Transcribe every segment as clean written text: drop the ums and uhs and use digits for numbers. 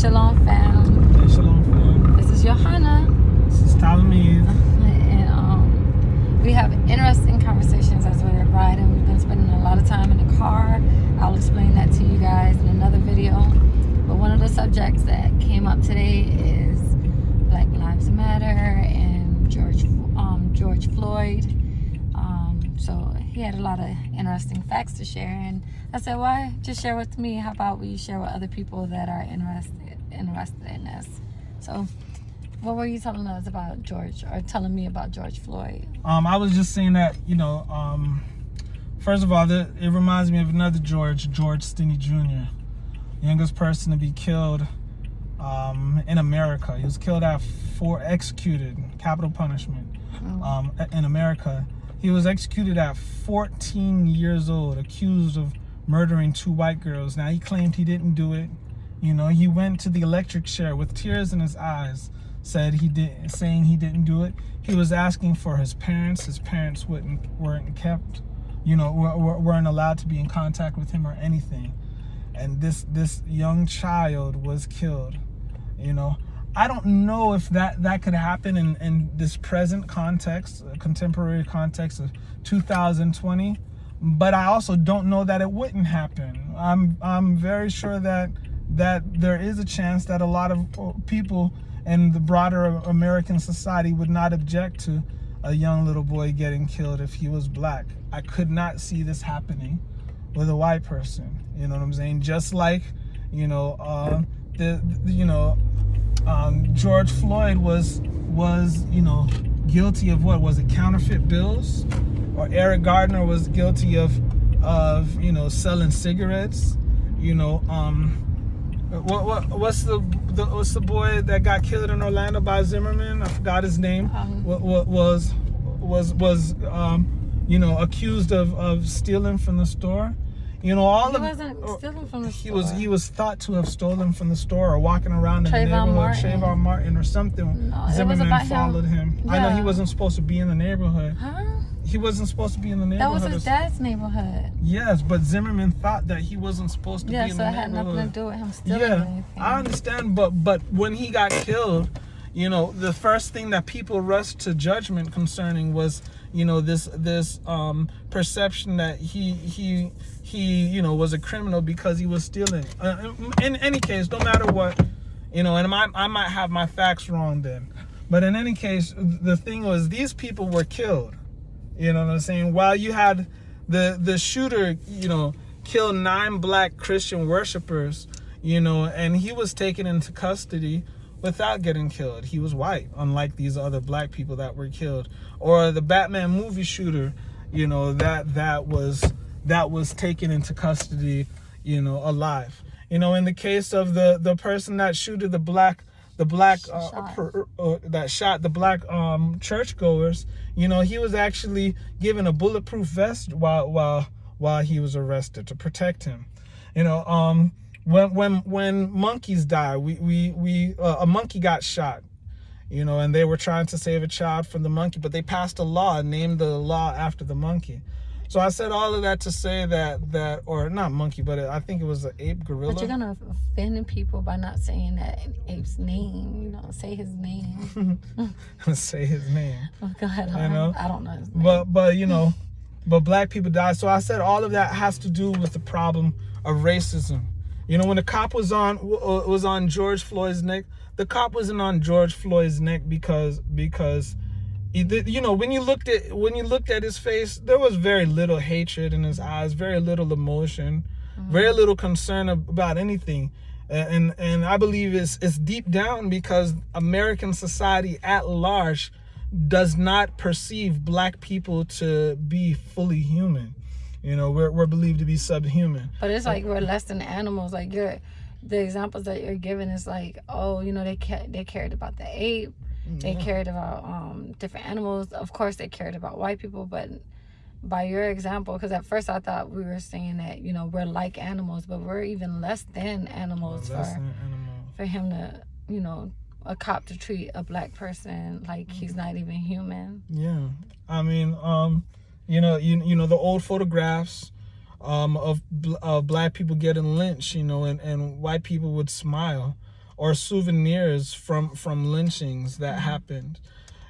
Shalom fam. Hey, Shalom fam. This is Johanna. This is Talmidh. And we have interesting conversations as we're riding. We've been spending a lot of time in the car. I'll explain that to you guys in another video. But one of the subjects that came up today is Black Lives Matter and George Floyd. So he had a lot of interesting facts to share, and I said, why just share with me? How about we share with other people that are interested in this? So what were you telling us about telling me about George Floyd? I was just saying that, first of all, it reminds me of another George Stinney Jr., youngest person to be killed in America. He was killed executed, capital punishment in America. He was executed at 14 years old, accused of murdering 2 white girls. Now, he claimed he didn't do it. He went to the electric chair with tears in his eyes, saying he didn't do it. He was asking for his parents. His parents weren't kept, weren't allowed to be in contact with him or anything. And this young child was killed, I don't know if that could happen in this present context, contemporary context of 2020, but I also don't know that it wouldn't happen. I'm very sure that there is a chance that a lot of people in the broader American society would not object to a young little boy getting killed if he was black. I could not see this happening with a white person. You know what I'm saying? Just like, George Floyd was guilty of what was it, counterfeit bills, or Eric Gardner was guilty of selling cigarettes. What's the boy that got killed in Orlando by Zimmerman? I forgot his name. Was accused of stealing from the store. He wasn't stealing from the store. He was thought to have stolen from the store or walking around in the neighborhood. Trayvon Martin or something. No, Zimmerman followed him. Yeah. I know he wasn't supposed to be in the neighborhood. Huh? He wasn't supposed to be in the neighborhood. That was his dad's neighborhood. Yes, but Zimmerman thought that he wasn't supposed to be in the neighborhood. Yeah, so it had nothing to do with him stealing anything. I understand, but when he got killed, the first thing that people rushed to judgment concerning was, this perception that he was a criminal because he was stealing. In any case, no matter what, and I might have my facts wrong then, but in any case, the thing was these people were killed. You know what I'm saying? While you had the shooter, kill 9 black Christian worshipers, and he was taken into custody without getting killed. He was white, unlike these other black people that were killed. Or the Batman movie shooter, that was taken into custody, alive. In the case of the person that shooted that shot the black churchgoers, he was actually given a bulletproof vest while he was arrested to protect him. When monkeys die, a monkey got shot, and they were trying to save a child from the monkey, but they passed a law and named the law after the monkey. So I said all of that to say that or not monkey, but I think it was an ape, gorilla. But you're gonna offend people by not saying that ape's name. Say his name. Say his name. Oh, go ahead. I don't know his name. But black people died. So I said all of that has to do with the problem of racism. When the cop was on George Floyd's neck, the cop wasn't on George Floyd's neck because when you looked at his face, there was very little hatred in his eyes, very little emotion, very little concern about anything, and I believe it's deep down because American society at large does not perceive black people to be fully human. We're believed to be subhuman. But it's like we're less than animals. Like the examples that you're giving is like, they cared about the ape. They cared about different animals. Of course, they cared about white people. But by your example, because at first I thought we were saying that, we're like animals, but we're even less than animals for him to, a cop to treat a black person like he's not even human. Yeah. I mean, the old photographs of black people getting lynched, and white people would smile. or souvenirs from lynchings that happened.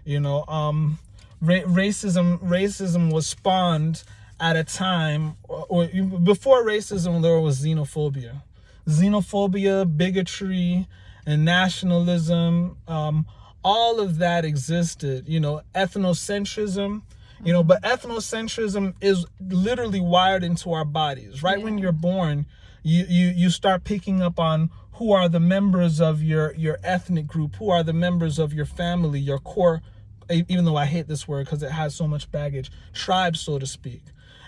You know, racism was spawned at a time, or before racism there was xenophobia, bigotry, and nationalism. All of that existed. You know, ethnocentrism. You know, but ethnocentrism is literally wired into our bodies. Right when you're born, you start picking up on who are the members of your ethnic group, who are the members of your family, your core, even though I hate this word because it has so much baggage, tribe, so to speak.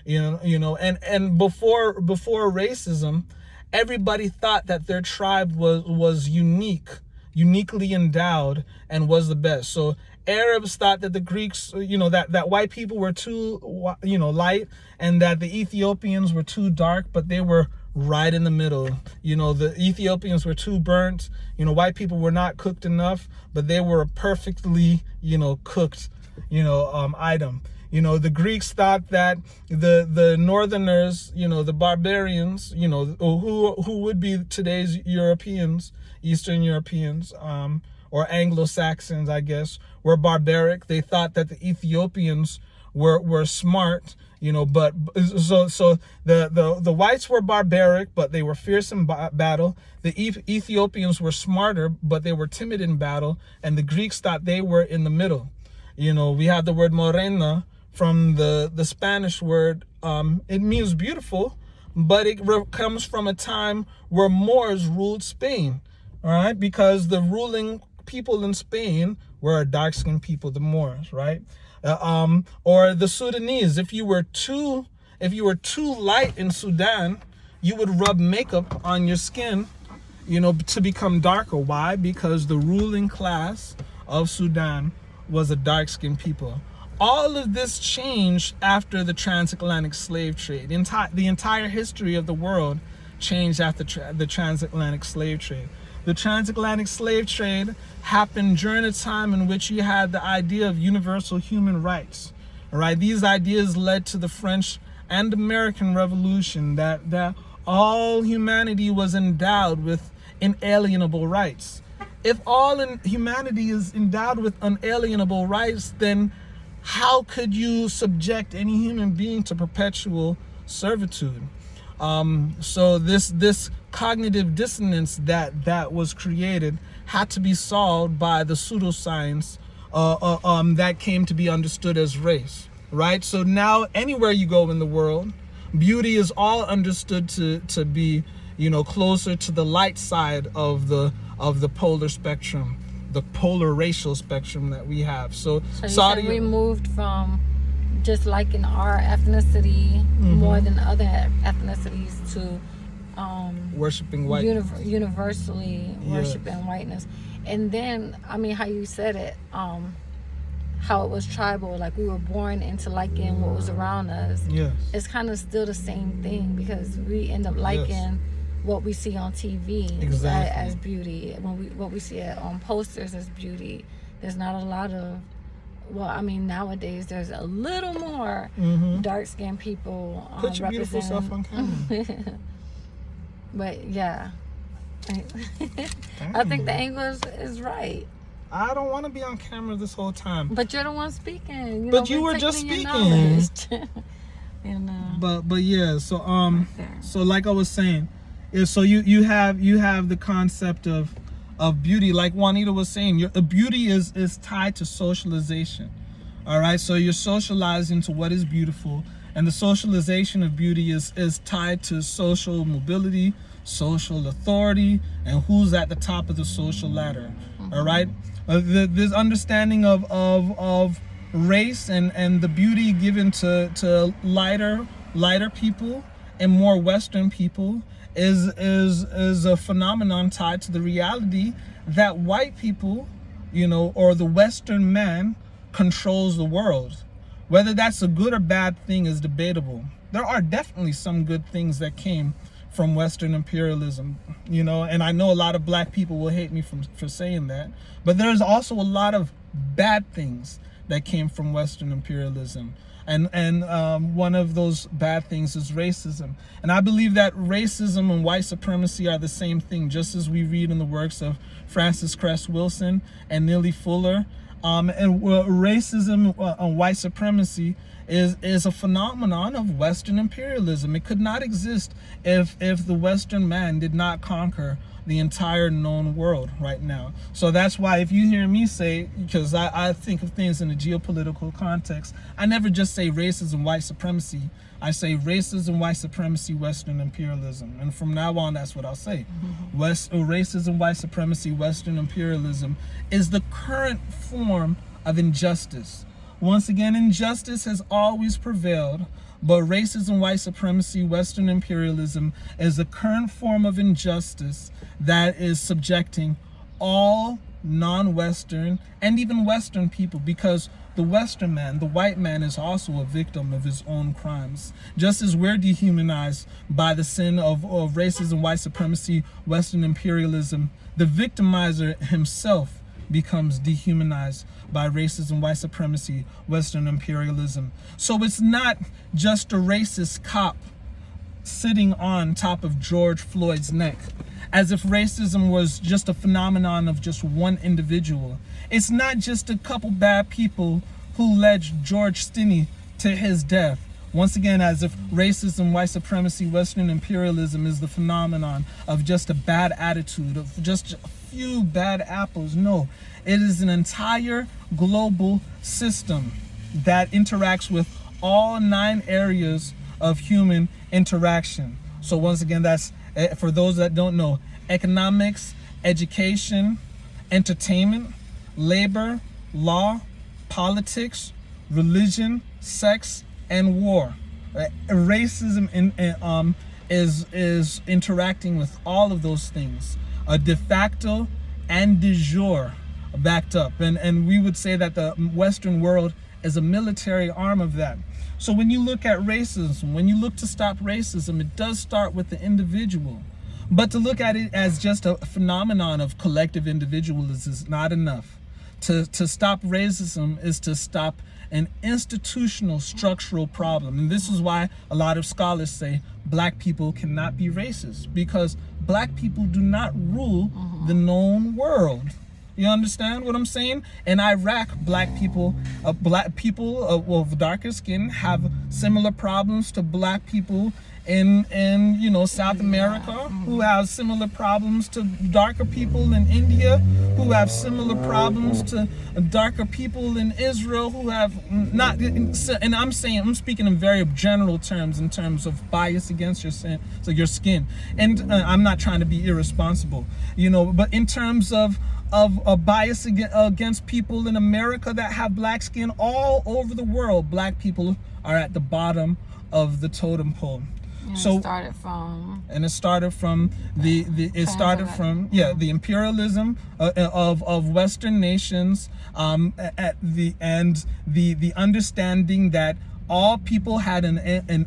You know, and before racism, everybody thought that their tribe was uniquely endowed and was the best. So Arabs thought that the Greeks, you know, that white people were too, you know, light, and that the Ethiopians were too dark, but they were right in the middle. You know, the Ethiopians were too burnt. You know, white people were not cooked enough, but they were a perfectly, you know, cooked, you know, item. You know, the Greeks thought that the Northerners, you know, the barbarians, you know, who would be today's Europeans, Eastern Europeans, or Anglo-Saxons, I guess, were barbaric. They thought that the Ethiopians were smart, you know, but so the whites were barbaric, but they were fierce in battle. The Ethiopians were smarter, but they were timid in battle, and the Greeks thought they were in the middle. You know, we have the word morena from the Spanish word. It means beautiful, but it comes from a time where Moors ruled Spain. All right, because the ruling people in Spain were dark-skinned people, the Moors, right? Or the Sudanese. If you were too light in Sudan, you would rub makeup on your skin, you know, to become darker. Why? Because the ruling class of Sudan was a dark-skinned people. All of this changed after the transatlantic slave trade. The entire history of the world changed after the transatlantic slave trade. The transatlantic slave trade happened during a time in which you had the idea of universal human rights. All right, these ideas led to the French and American Revolution, that all humanity was endowed with inalienable rights. If all humanity is endowed with unalienable rights, then how could you subject any human being to perpetual servitude? So this cognitive dissonance that was created had to be solved by the pseudoscience that came to be understood as race, right? So now anywhere you go in the world, beauty is all understood to be, you know, closer to the light side of the polar spectrum, the polar racial spectrum that we have. So Saudi, we moved from just liking our ethnicity more than other ethnicities to worshiping white, universally worshiping whiteness. And then, I mean, how you said it, how it was tribal, like we were born into liking what was around us. Yes, it's kind of still the same thing, because we end up liking what we see on TV as beauty. What we see on posters as beauty. There's not a lot of, well, I mean, nowadays there's a little more dark-skinned people Put your beautiful self on camera. But yeah, I think the angle is right. I don't want to be on camera this whole time. But you're the one speaking. You were just speaking. And, but yeah, so like I was saying, so you have the concept of beauty, like Juanita was saying. Beauty is tied to socialization. All right, so you're socializing to what is beautiful, and the socialization of beauty is tied to social mobility, social authority, and who's at the top of the social ladder. All right, this understanding of race and the beauty given to lighter people and more Western people is a phenomenon tied to the reality that white people, you know, or the Western man controls the world. Whether that's a good or bad thing is debatable. There are definitely some good things that came from Western imperialism, you know, and I know a lot of black people will hate me for saying that, but there's also a lot of bad things that came from Western imperialism. And one of those bad things is racism. And I believe that racism and white supremacy are the same thing, just as we read in the works of Francis Cress Wilson and Neely Fuller. Racism and white supremacy is a phenomenon of Western imperialism. It could not exist if the Western man did not conquer the entire known world right now. So that's why if you hear me say, because I think of things in a geopolitical context, I never just say racism, white supremacy. I say racism, white supremacy, Western imperialism. And from now on, that's what I'll say. Racism, white supremacy, Western imperialism is the current form of injustice. Once again, injustice has always prevailed, but racism, white supremacy, Western imperialism is the current form of injustice that is subjecting all non-Western and even Western people, because the Western man, the white man, is also a victim of his own crimes. Just as we're dehumanized by the sin of racism, white supremacy, Western imperialism, the victimizer himself becomes dehumanized by racism, white supremacy, Western imperialism. So it's not just a racist cop sitting on top of George Floyd's neck, as if racism was just a phenomenon of just one individual. It's not just a couple bad people who led George Stinney to his death. Once again, as if racism, white supremacy, Western imperialism is the phenomenon of just a bad attitude, of just a few bad apples. No, it is an entire global system that interacts with all 9 areas of human interaction. So once again, that's, for those that don't know, economics, education, entertainment, labor, law, politics, religion, sex, and war. Racism is interacting with all of those things, de facto and de jure, backed up. And we would say that the Western world is a military arm of that. So when you look at racism, when you look to stop racism, it does start with the individual. But to look at it as just a phenomenon of collective individualism is not enough. To stop racism is to stop an institutional structural problem. And this is why a lot of scholars say black people cannot be racist, because black people do not rule the known world. You understand what I'm saying? In Iraq, black people of darker skin have similar problems to black people in South America, who have similar problems to darker people in India, who have similar problems to darker people in Israel, who have not. And I'm speaking in very general terms, in terms of bias against your skin. And I'm not trying to be irresponsible, but in terms of a bias against people in America that have black skin, all over the world, black people are at the bottom of the totem pole. And So it started from the imperialism of Western nations, at the end, the understanding that all people had an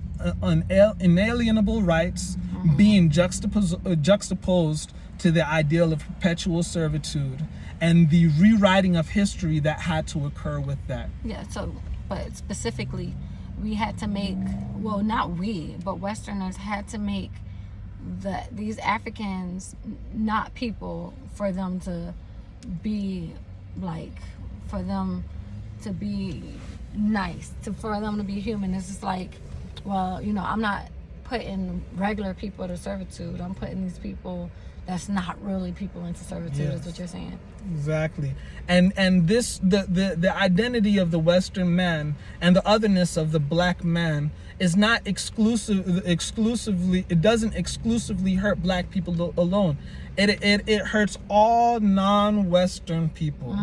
inalienable rights, being juxtaposed to the ideal of perpetual servitude, and the rewriting of history that had to occur with that. Yeah, so, but specifically, we had to make, well, not we, but Westerners had to make these Africans not people for them to be like, for them to be nice, for them to be human. It's just like, well, I'm not putting regular people to servitude. I'm putting these people that's not really people into servitude. Yes. Is what you're saying. Exactly. And this the identity of the Western man and the otherness of the black man is not exclusively, it doesn't exclusively hurt black people alone. It hurts all non-Western people.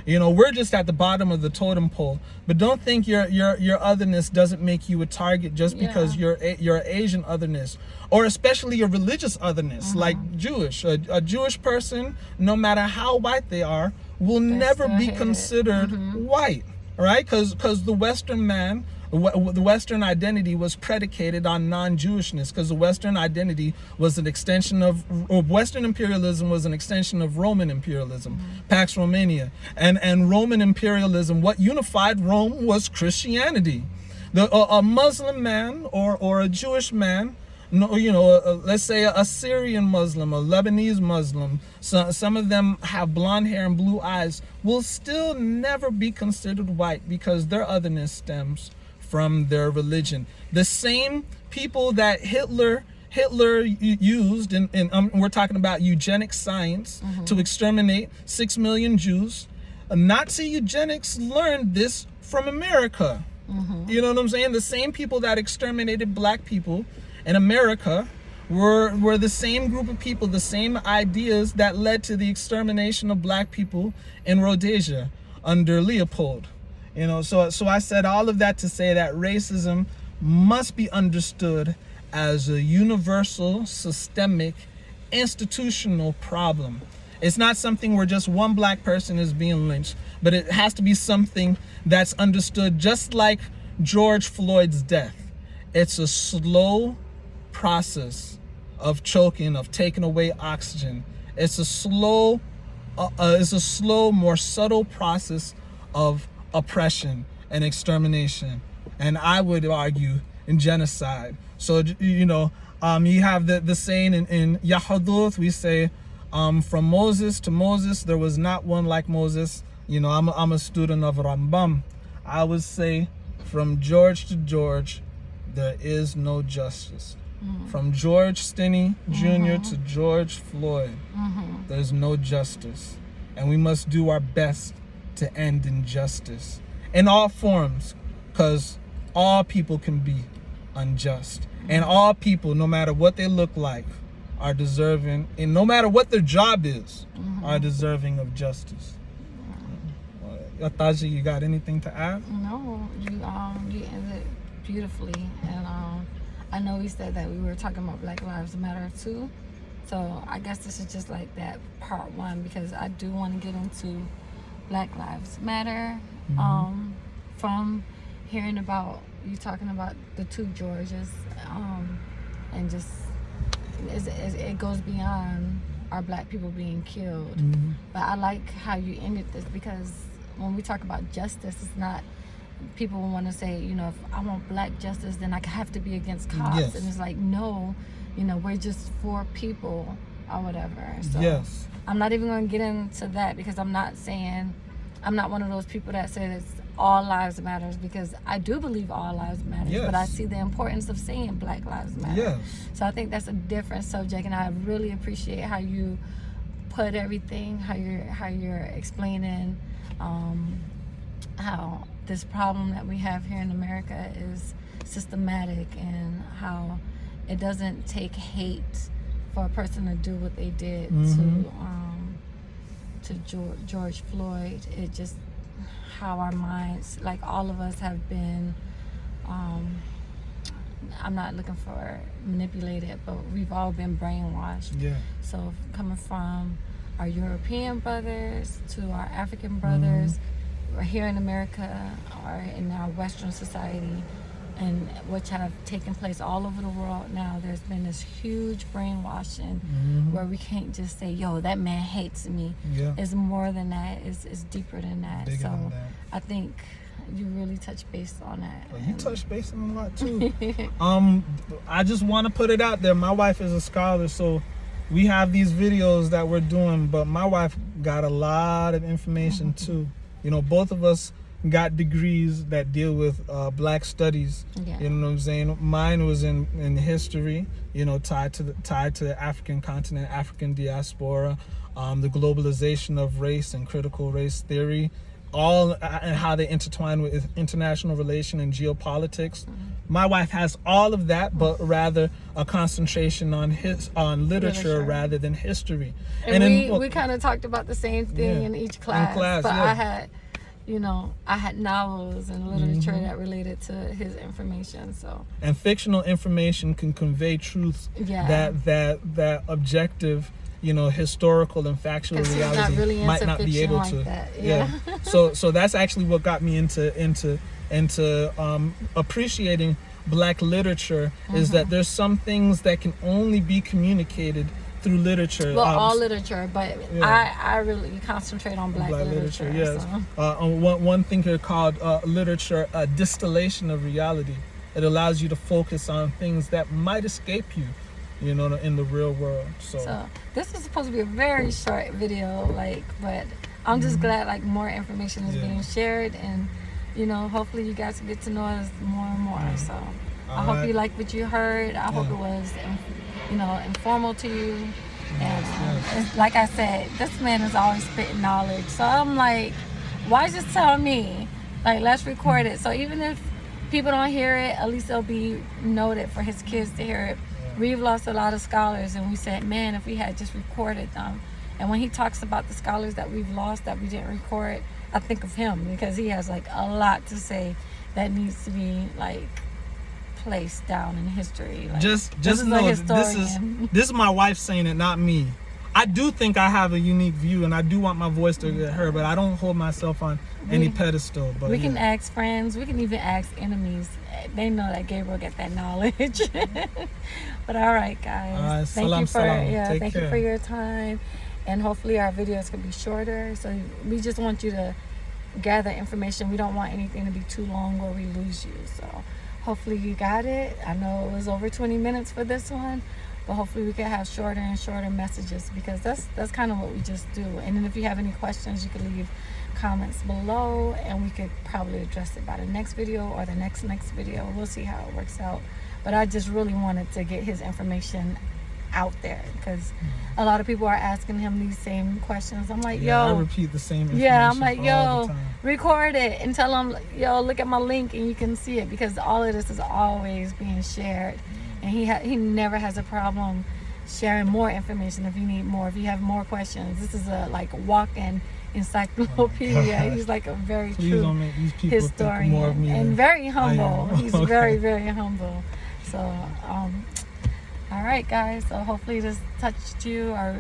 We're just at the bottom of the totem pole, but don't think your otherness doesn't make you a target just because you're Asian otherness, or especially your religious otherness, like Jewish. A Jewish person, no matter how white they are, will never be considered white, right? Because the Western man, the Western identity was predicated on non-Jewishness, because the Western identity was an extension of, or Western imperialism was an extension of Roman imperialism, Pax Romania. And Roman imperialism, what unified Rome was Christianity. A Muslim man or a Jewish man, no, let's say a Syrian Muslim, a Lebanese Muslim, some of them have blonde hair and blue eyes, will still never be considered white because their otherness stems from their religion. The same people that Hitler used, and we're talking about eugenic science to exterminate 6 million Jews. Nazi eugenics learned this from America. You know what I'm saying? The same people that exterminated black people in America were the same group of people, the same ideas that led to the extermination of black people in Rhodesia under Leopold. So I said all of that to say that racism must be understood as a universal, systemic, institutional problem. It's not something where just one black person is being lynched, but it has to be something that's understood, just like George Floyd's death. It's a slow process of choking, of taking away oxygen. It's a slow, more subtle process of oppression and extermination, and I would argue in genocide. So you have the saying in Yahaduth, we say, from Moses to Moses, there was not one like Moses. I'm a student of Rambam. I would say from George to George, there is no justice. From George Stinney Jr. to George Floyd, there's no justice. And we must do our best to end injustice in all forms, because all people can be unjust. And all people, no matter what they look like, are deserving, and no matter what their job is, are deserving of justice. Ataji, you got anything to add? No, you ended beautifully, and I know we said that we were talking about Black Lives Matter too, so I guess this is just like that part one, because I do want to get into Black Lives Matter. From hearing about you talking about the two Georges, and just it goes beyond our black people being killed. But I like how you ended this, because when we talk about justice, it's not, people want to say, if I want black justice, then I have to be against cops. Yes. And it's like, no, we're just for people or whatever. So Yes. I'm not even going to get into that, because I'm not one of those people that says all lives matters, because I do believe all lives matter. Yes. But I see the importance of saying Black Lives Matter. Yes. So I think that's a different subject, and I really appreciate how you put everything, how you're explaining how this problem that we have here in America is systematic, and how it doesn't take hate for a person to do what they did to George Floyd. It just, how our minds, like all of us, have been, I'm not looking for manipulated, but we've all been brainwashed. Yeah. So coming from our European brothers to our African brothers, here in America or in our Western society, and which have taken place all over the world now, there's been this huge brainwashing where we can't just say, yo, that man hates me. Yeah. It's more than that. It's deeper than that. Bigger so than that. I think you really touched base on that. Well, you touched base on a lot too. I just want to put it out there. My wife is a scholar, so we have these videos that we're doing, but my wife got a lot of information too. Both of us got degrees that deal with black studies. Yeah. You know what I'm saying? Mine was in history, tied to the African continent, African diaspora, the globalization of race and critical race theory, all and how they intertwine with international relation and geopolitics. My wife has all of that, but rather a concentration on literature rather than history. And we kind of talked about the same thing in each class. But I had novels and literature that related to his information. So, and fictional information can convey truths that objective, historical and factual reality might not be able to. Like that. Yeah. So that's actually what got me into appreciating black literature, is that there's some things that can only be communicated through literature. Well, all literature, but yeah. I really concentrate on black literature. Yes. So. One thinker called literature a distillation of reality. It allows you to focus on things that might escape you, you know, in the real world. So this is supposed to be a very short video, like, but I'm just glad like more information is being shared, and you know, hopefully you guys get to know us more and more. So I hope you like what you heard. I hope it was, you know, informal to you. And like I said, this man is always spitting knowledge. So I'm like, why just tell me? Like, let's record it. So even if people don't hear it, at least it'll be noted for his kids to hear it. We've lost a lot of scholars, and we said, man, if we had just recorded them. And when he talks about the scholars that we've lost that we didn't record, I think of him, because he has like a lot to say that needs to be like placed down in history. Like, just know this is my wife saying it, not me. I do think I have a unique view, and I do want my voice to get heard, but I don't hold myself on any pedestal. But we can ask friends, we can even ask enemies. They know that Gabriel get that knowledge. But all right, guys, thank you for your time, and hopefully our videos can be shorter. So we just want you to gather information. We don't want anything to be too long where we lose you. So hopefully you got it. I know it was over 20 minutes for this one, but hopefully we can have shorter and shorter messages, because that's kind of what we just do. And then if you have any questions, you can leave comments below, and we could probably address it by the next video or the next video. We'll see how it works out. But I just really wanted to get his information out there, because a lot of people are asking him these same questions. I'm like, I repeat the same information. Yeah, I'm like, yo, record it and tell them, yo, look at my link and you can see it, because all of this is always being shared. And he never has a problem sharing more information if you need more, if you have more questions. This is a like walk-in encyclopedia. He's like a very true historian and very humble. He's very, very humble. So, all right, guys. So hopefully this touched you, or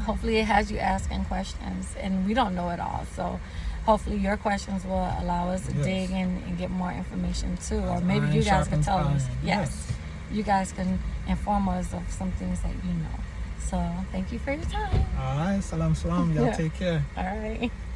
hopefully it has you asking questions. And we don't know it all, so hopefully your questions will allow us to dig in and get more information too. Or maybe you guys can tell us. Yes, you guys can inform us of some things that you know. So thank you for your time. All right, salam. Y'all take care. All right.